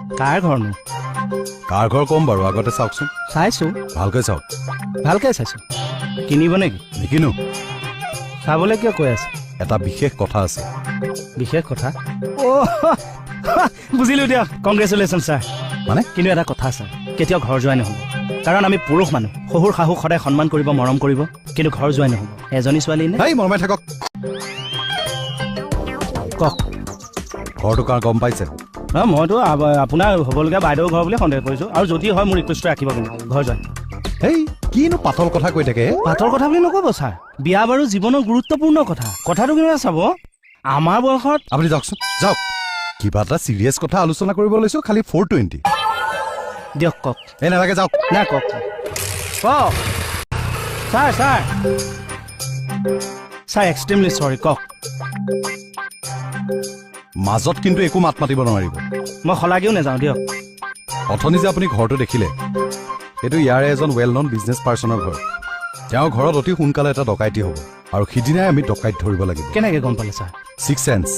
কাৰ ঘৰনো? কাৰ ঘৰ কম বাৰু, আগতে চাওকচোন। চাইছোঁ, ভালকৈ চাওক। ভালকৈ চাইছোঁ। কিনিব নেকি? নিকিনো। চাবলৈ কিয় কৈ আছে? এটা বিশেষ কথা আছে। বিশেষ কথা? বুজিলোঁ দিয়ক, কংগ্ৰেচুলেশ্যন ছাৰ। মানে? কিন্তু এটা কথা ছাৰ, কেতিয়াও ঘৰ যোৱাই নহ'ব। কাৰণ আমি পুৰুষ মানুহ, শহুৰ শাহুক সদায় সন্মান কৰিব, মৰম কৰিব, কিন্তু ঘৰ যোৱাই নহ'ব। এজনী ছোৱালী নে? এই মৰমাই থাকক। কওক। ঘৰটো কাৰ গম পাইছে? মইতো আপোনাৰ হ'বলগীয়া বাইদেউৰ ঘৰ বুলি সন্দেহ কৰিছোঁ, আৰু যদি হয় মোৰ ৰিকুৱেষ্টটো ৰাখিব কিন্তু ঘৰ যোৱাই। এই কিনো পাতল কথা কৈ থাকে? পাতৰ কথা বুলি নক'ব ছাৰ, বিয়া বাৰু জীৱনৰ গুৰুত্বপূৰ্ণ কথা। কথাটো কেনেকৈ চাব, আমাৰ বয়সত। আপুনি যাওকচোন, যাওক। কিবা এটা চিৰিয়াছ কথা আলোচনা কৰিব লৈছোঁ, খালি 420। দিয়ক কওক। এই নালাগে, যাওক। নাই কওক কওক। ছাৰ ছাৰ ছাৰ এক্সট্ৰিমলি চৰি, কওক। মাজত কিন্তু একো মাত মাতিব নোৱাৰিব। মই শলাগিও নাযাওঁ দিয়ক। অথনি যে আপুনি ঘৰটো দেখিলে, এইটো ইয়াৰে এজন ৱেল নন বিজনেছ পাৰ্চনৰ ঘৰ। তেওঁৰ ঘৰত অতি সোনকালে এটা ডকাইতি হ'ব, আৰু সিদিনাই আমি ডকাইত ধৰিব লাগিব। কেনেকৈ গম পালে ছাৰ? 6 সেন্স।